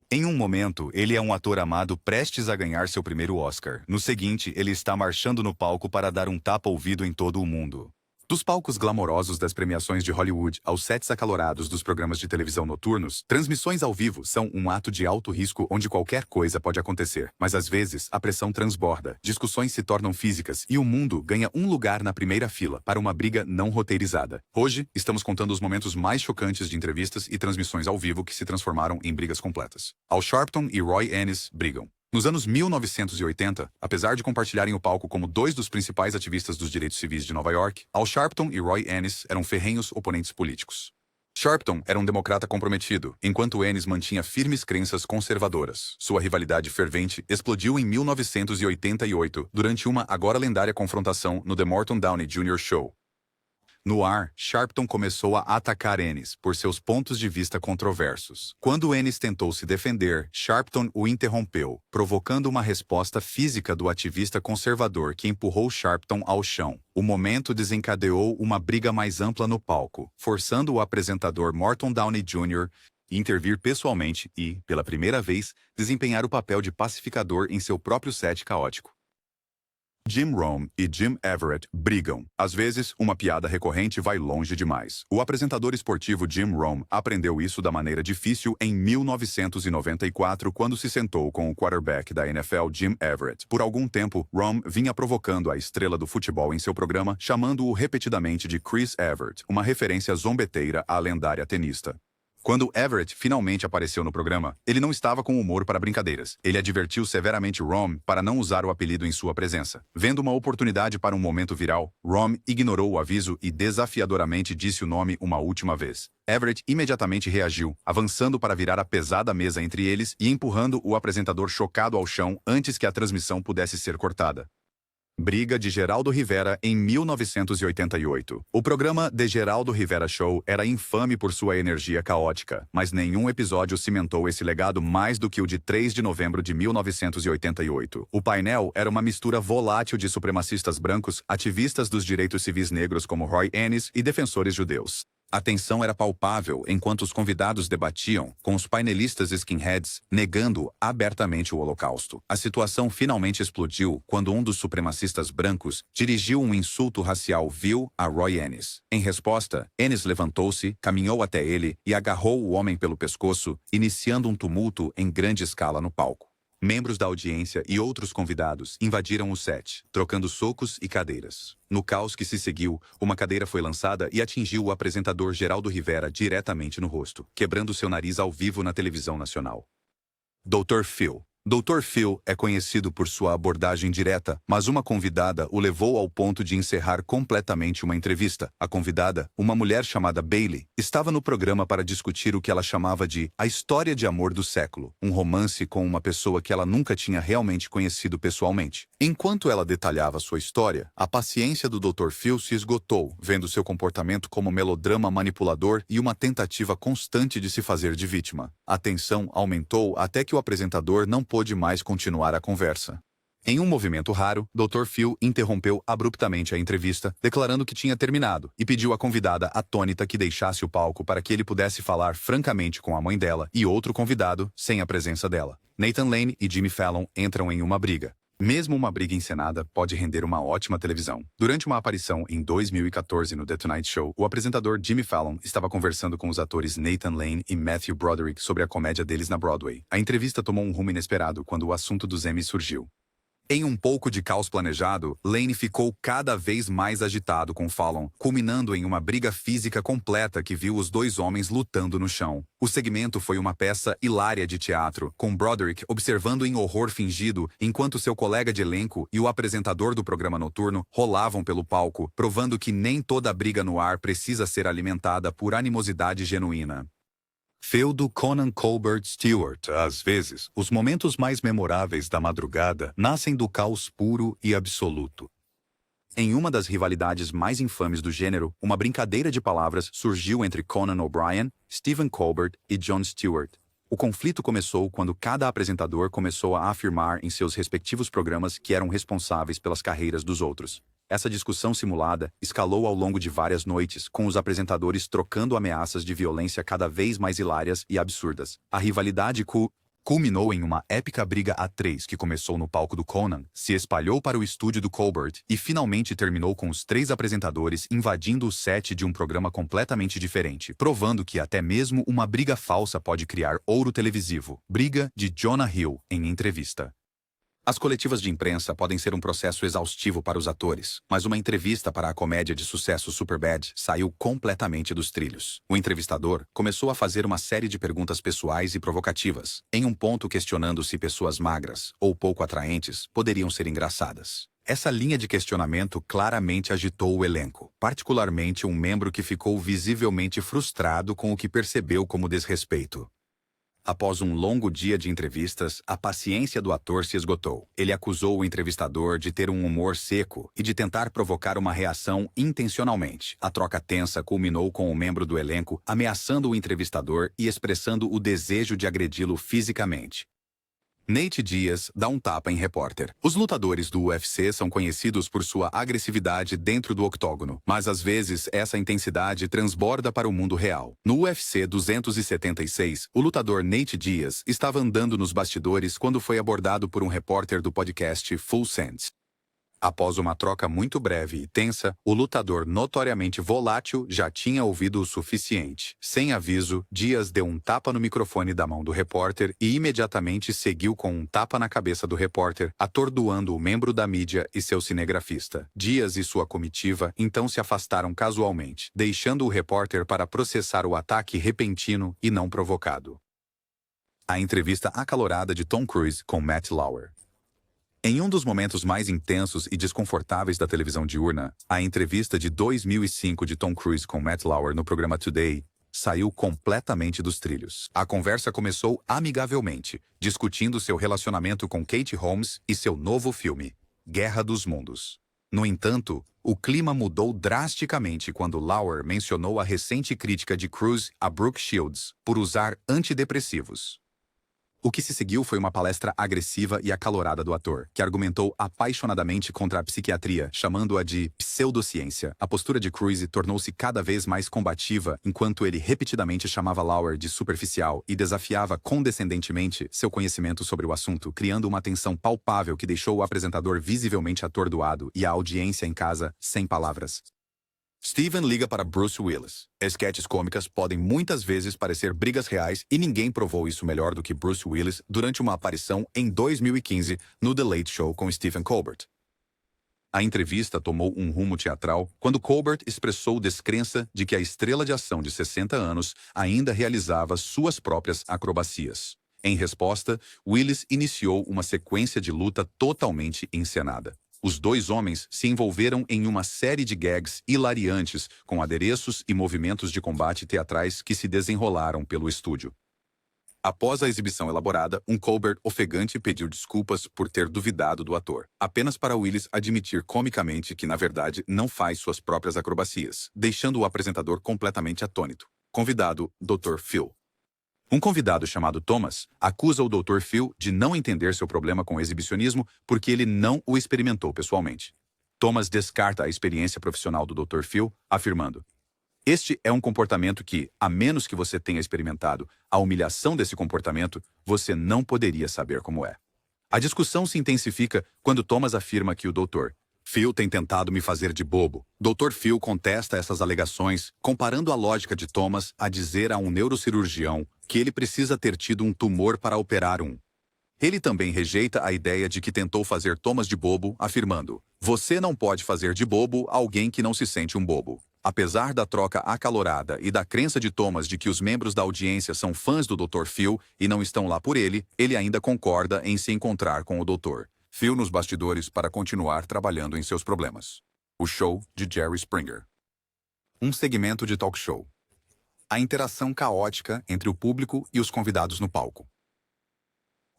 Em um momento, ele é um ator amado prestes a ganhar seu primeiro Oscar. No seguinte, ele está marchando no palco para dar um tapa-ouvido em todo o mundo. Dos palcos glamourosos das premiações de Hollywood aos sets acalorados dos programas de televisão noturnos, transmissões ao vivo são um ato de alto risco onde qualquer coisa pode acontecer. Mas às vezes, a pressão transborda, discussões se tornam físicas e o mundo ganha um lugar na primeira fila para uma briga não roteirizada. Hoje, estamos contando os momentos mais chocantes de entrevistas e transmissões ao vivo que se transformaram em brigas completas. Al Sharpton e Roy Ennis brigam. Nos anos 1980, apesar de compartilharem o palco como dois dos principais ativistas dos direitos civis de Nova York, Al Sharpton e Roy Ennis eram ferrenhos oponentes políticos. Sharpton era um democrata comprometido, enquanto Ennis mantinha firmes crenças conservadoras. Sua rivalidade fervente explodiu em 1988, durante uma agora lendária confrontação no The Morton Downey Jr. Show. No ar, Sharpton começou a atacar Ennis por seus pontos de vista controversos. Quando Ennis tentou se defender, Sharpton o interrompeu, provocando uma resposta física do ativista conservador que empurrou Sharpton ao chão. O momento desencadeou uma briga mais ampla no palco, forçando o apresentador Morton Downey Jr. a intervir pessoalmente e, pela primeira vez, desempenhar o papel de pacificador em seu próprio set caótico. Jim Rome e Jim Everett brigam. Às vezes, uma piada recorrente vai longe demais. O apresentador esportivo Jim Rome aprendeu isso da maneira difícil em 1994, quando se sentou com o quarterback da NFL Jim Everett. Por algum tempo, Rome vinha provocando a estrela do futebol em seu programa, chamando-o repetidamente de Chris Evert, uma referência zombeteira à lendária tenista. Quando Everett finalmente apareceu no programa, ele não estava com humor para brincadeiras. Ele advertiu severamente Rome para não usar o apelido em sua presença. Vendo uma oportunidade para um momento viral, Rome ignorou o aviso e desafiadoramente disse o nome uma última vez. Everett imediatamente reagiu, avançando para virar a pesada mesa entre eles e empurrando o apresentador chocado ao chão antes que a transmissão pudesse ser cortada. Briga de Geraldo Rivera em 1988. O programa The Geraldo Rivera Show era infame por sua energia caótica, mas nenhum episódio cimentou esse legado mais do que o de 3 de novembro de 1988. O painel era uma mistura volátil de supremacistas brancos, ativistas dos direitos civis negros como Roy Ennis e defensores judeus. A tensão era palpável enquanto os convidados debatiam, com os painelistas skinheads negando abertamente o Holocausto. A situação finalmente explodiu quando um dos supremacistas brancos dirigiu um insulto racial vil a Roy Ennis. Em resposta, Ennis levantou-se, caminhou até ele e agarrou o homem pelo pescoço, iniciando um tumulto em grande escala no palco. Membros da audiência e outros convidados invadiram o set, trocando socos e cadeiras. No caos que se seguiu, uma cadeira foi lançada e atingiu o apresentador Geraldo Rivera diretamente no rosto, quebrando seu nariz ao vivo na televisão nacional. Dr. Phil. Dr. Phil é conhecido por sua abordagem direta, mas uma convidada o levou ao ponto de encerrar completamente uma entrevista. A convidada, uma mulher chamada Bailey, estava no programa para discutir o que ela chamava de a história de amor do século, um romance com uma pessoa que ela nunca tinha realmente conhecido pessoalmente. Enquanto ela detalhava sua história, a paciência do Dr. Phil se esgotou, vendo seu comportamento como melodrama manipulador e uma tentativa constante de se fazer de vítima. A tensão aumentou até que o apresentador não pôde mais continuar a conversa. Em um movimento raro, Dr. Phil interrompeu abruptamente a entrevista, declarando que tinha terminado, e pediu à convidada atônita que deixasse o palco para que ele pudesse falar francamente com a mãe dela e outro convidado, sem a presença dela. Nathan Lane e Jimmy Fallon entram em uma briga. Mesmo uma briga encenada pode render uma ótima televisão. Durante uma aparição em 2014 no The Tonight Show, o apresentador Jimmy Fallon estava conversando com os atores Nathan Lane e Matthew Broderick sobre a comédia deles na Broadway. A entrevista tomou um rumo inesperado quando o assunto dos Emmys surgiu. Em um pouco de caos planejado, Lane ficou cada vez mais agitado com Fallon, culminando em uma briga física completa que viu os dois homens lutando no chão. O segmento foi uma peça hilária de teatro, com Broderick observando em horror fingido enquanto seu colega de elenco e o apresentador do programa noturno rolavam pelo palco, provando que nem toda briga no ar precisa ser alimentada por animosidade genuína. Feudo Conan Colbert Stewart. Às vezes, os momentos mais memoráveis da madrugada nascem do caos puro e absoluto. Em uma das rivalidades mais infames do gênero, uma brincadeira de palavras surgiu entre Conan O'Brien, Stephen Colbert e Jon Stewart. O conflito começou quando cada apresentador começou a afirmar em seus respectivos programas que eram responsáveis pelas carreiras dos outros. Essa discussão simulada escalou ao longo de várias noites, com os apresentadores trocando ameaças de violência cada vez mais hilárias e absurdas. A rivalidade culminou em uma épica briga a três que começou no palco do Conan, se espalhou para o estúdio do Colbert e finalmente terminou com os três apresentadores invadindo o set de um programa completamente diferente, provando que até mesmo uma briga falsa pode criar ouro televisivo. Briga de Jonah Hill em entrevista. As coletivas de imprensa podem ser um processo exaustivo para os atores, mas uma entrevista para a comédia de sucesso Superbad saiu completamente dos trilhos. O entrevistador começou a fazer uma série de perguntas pessoais e provocativas, em um ponto questionando se pessoas magras ou pouco atraentes poderiam ser engraçadas. Essa linha de questionamento claramente agitou o elenco, particularmente um membro que ficou visivelmente frustrado com o que percebeu como desrespeito. Após um longo dia de entrevistas, a paciência do ator se esgotou. Ele acusou o entrevistador de ter um humor seco e de tentar provocar uma reação intencionalmente. A troca tensa culminou com um membro do elenco ameaçando o entrevistador e expressando o desejo de agredi-lo fisicamente. Nate Diaz dá um tapa em repórter. Os lutadores do UFC são conhecidos por sua agressividade dentro do octógono, mas às vezes essa intensidade transborda para o mundo real. No UFC 276, o lutador Nate Diaz estava andando nos bastidores quando foi abordado por um repórter do podcast Full Send. Após uma troca muito breve e tensa, o lutador notoriamente volátil já tinha ouvido o suficiente. Sem aviso, Diaz deu um tapa no microfone da mão do repórter e imediatamente seguiu com um tapa na cabeça do repórter, atordoando o membro da mídia e seu cinegrafista. Diaz e sua comitiva então se afastaram casualmente, deixando o repórter para processar o ataque repentino e não provocado. A entrevista acalorada de Tom Cruise com Matt Lauer. Em um dos momentos mais intensos e desconfortáveis da televisão diurna, a entrevista de 2005 de Tom Cruise com Matt Lauer no programa Today saiu completamente dos trilhos. A conversa começou amigavelmente, discutindo seu relacionamento com Katie Holmes e seu novo filme, Guerra dos Mundos. No entanto, o clima mudou drasticamente quando Lauer mencionou a recente crítica de Cruise a Brooke Shields por usar antidepressivos. O que se seguiu foi uma palestra agressiva e acalorada do ator, que argumentou apaixonadamente contra a psiquiatria, chamando-a de pseudociência. A postura de Cruise tornou-se cada vez mais combativa, enquanto ele repetidamente chamava Lauer de superficial e desafiava condescendentemente seu conhecimento sobre o assunto, criando uma tensão palpável que deixou o apresentador visivelmente atordoado e a audiência em casa sem palavras. Steven liga para Bruce Willis. Esquetes cômicas podem muitas vezes parecer brigas reais e ninguém provou isso melhor do que Bruce Willis durante uma aparição em 2015 no The Late Show com Stephen Colbert. A entrevista tomou um rumo teatral quando Colbert expressou descrença de que a estrela de ação de 60 anos ainda realizava suas próprias acrobacias. Em resposta, Willis iniciou uma sequência de luta totalmente encenada. Os dois homens se envolveram em uma série de gags hilariantes com adereços e movimentos de combate teatrais que se desenrolaram pelo estúdio. Após a exibição elaborada, um Colbert ofegante pediu desculpas por ter duvidado do ator, apenas para Willis admitir comicamente que, na verdade, não faz suas próprias acrobacias, deixando o apresentador completamente atônito. Convidado, Dr. Phil. Um convidado chamado Thomas acusa o Dr. Phil de não entender seu problema com o exibicionismo porque ele não o experimentou pessoalmente. Thomas descarta a experiência profissional do Dr. Phil, afirmando: "Este é um comportamento que, a menos que você tenha experimentado a humilhação desse comportamento, você não poderia saber como é." A discussão se intensifica quando Thomas afirma que o Dr. Phil tem tentado me fazer de bobo. Dr. Phil contesta essas alegações, comparando a lógica de Thomas a dizer a um neurocirurgião que ele precisa ter tido um tumor para operar um. Ele também rejeita a ideia de que tentou fazer Thomas de bobo, afirmando: "Você não pode fazer de bobo alguém que não se sente um bobo." Apesar da troca acalorada e da crença de Thomas de que os membros da audiência são fãs do Dr. Phil e não estão lá por ele ainda concorda em se encontrar com o Dr. Phil nos bastidores para continuar trabalhando em seus problemas. O show de Jerry Springer. Um segmento de talk show. A interação caótica entre o público e os convidados no palco.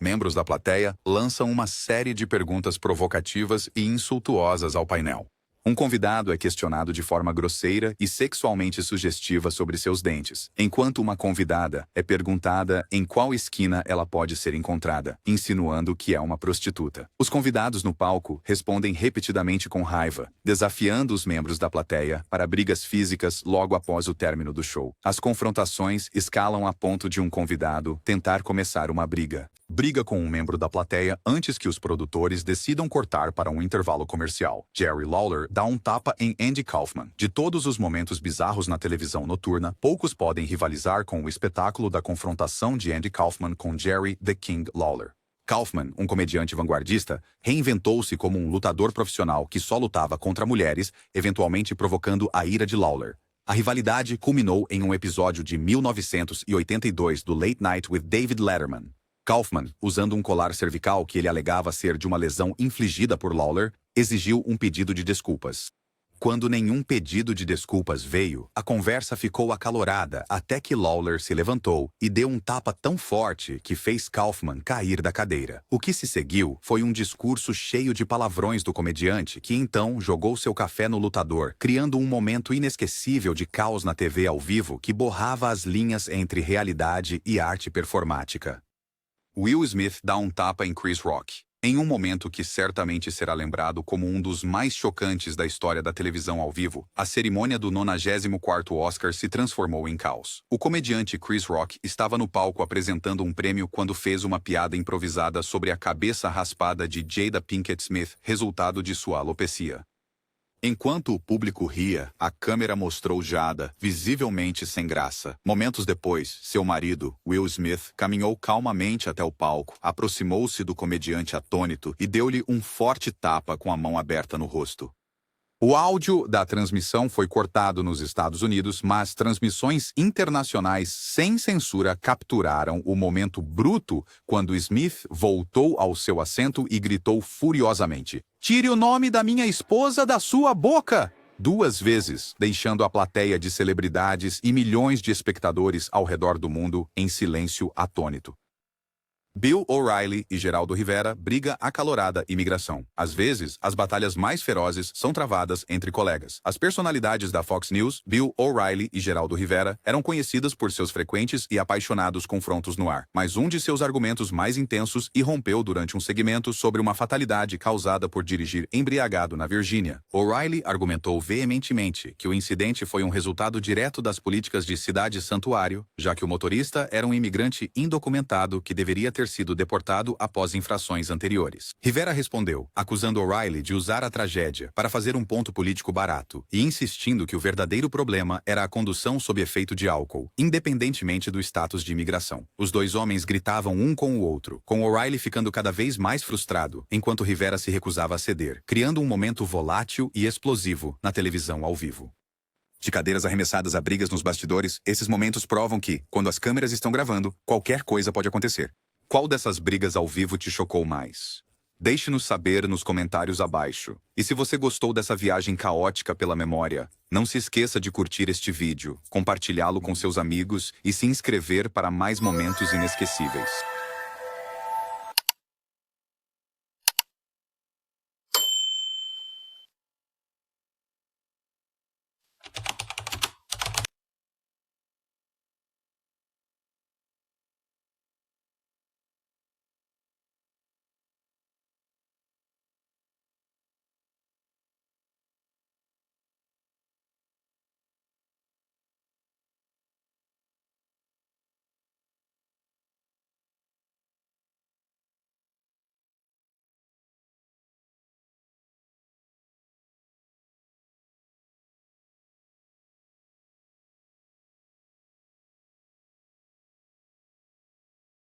Membros da plateia lançam uma série de perguntas provocativas e insultuosas ao painel. Um convidado é questionado de forma grosseira e sexualmente sugestiva sobre seus dentes, enquanto uma convidada é perguntada em qual esquina ela pode ser encontrada, insinuando que é uma prostituta. Os convidados no palco respondem repetidamente com raiva, desafiando os membros da plateia para brigas físicas logo após o término do show. As confrontações escalam a ponto de um convidado tentar começar uma briga. briga com um membro da plateia antes que os produtores decidam cortar para um intervalo comercial. Jerry Lawler dá um tapa em Andy Kaufman. De todos os momentos bizarros na televisão noturna, poucos podem rivalizar com o espetáculo da confrontação de Andy Kaufman com Jerry "The King" Lawler. Kaufman, um comediante vanguardista, reinventou-se como um lutador profissional que só lutava contra mulheres, eventualmente provocando a ira de Lawler. A rivalidade culminou em um episódio de 1982 do Late Night with David Letterman. Kaufman, usando um colar cervical que ele alegava ser de uma lesão infligida por Lawler, exigiu um pedido de desculpas. Quando nenhum pedido de desculpas veio, a conversa ficou acalorada até que Lawler se levantou e deu um tapa tão forte que fez Kaufman cair da cadeira. O que se seguiu foi um discurso cheio de palavrões do comediante, que então jogou seu café no lutador, criando um momento inesquecível de caos na TV ao vivo que borrava as linhas entre realidade e arte performática. Will Smith dá um tapa em Chris Rock. Em um momento que certamente será lembrado como um dos mais chocantes da história da televisão ao vivo, a cerimônia do 94º Oscar se transformou em caos. O comediante Chris Rock estava no palco apresentando um prêmio quando fez uma piada improvisada sobre a cabeça raspada de Jada Pinkett Smith, resultado de sua alopecia. Enquanto o público ria, a câmera mostrou Jada, visivelmente sem graça. Momentos depois, seu marido, Will Smith, caminhou calmamente até o palco, aproximou-se do comediante atônito e deu-lhe um forte tapa com a mão aberta no rosto. O áudio da transmissão foi cortado nos Estados Unidos, mas transmissões internacionais sem censura capturaram o momento bruto quando Smith voltou ao seu assento e gritou furiosamente: "Tire o nome da minha esposa da sua boca!" 2 vezes, deixando a plateia de celebridades e milhões de espectadores ao redor do mundo em silêncio atônito. Bill O'Reilly e Geraldo Rivera briga acalorada imigração. Às vezes, as batalhas mais ferozes são travadas entre colegas. As personalidades da Fox News, Bill O'Reilly e Geraldo Rivera, eram conhecidas por seus frequentes e apaixonados confrontos no ar. Mas um de seus argumentos mais intensos irrompeu durante um segmento sobre uma fatalidade causada por dirigir embriagado na Virgínia. O'Reilly argumentou veementemente que o incidente foi um resultado direto das políticas de cidade-santuário, já que o motorista era um imigrante indocumentado que deveria ter sido deportado após infrações anteriores. Rivera respondeu, acusando O'Reilly de usar a tragédia para fazer um ponto político barato e insistindo que o verdadeiro problema era a condução sob efeito de álcool, independentemente do status de imigração. Os 2 homens gritavam um com o outro, com O'Reilly ficando cada vez mais frustrado, enquanto Rivera se recusava a ceder, criando um momento volátil e explosivo na televisão ao vivo. De cadeiras arremessadas a brigas nos bastidores, esses momentos provam que, quando as câmeras estão gravando, qualquer coisa pode acontecer. Qual dessas brigas ao vivo te chocou mais? Deixe-nos saber nos comentários abaixo. E se você gostou dessa viagem caótica pela memória, não se esqueça de curtir este vídeo, compartilhá-lo com seus amigos e se inscrever para mais momentos inesquecíveis.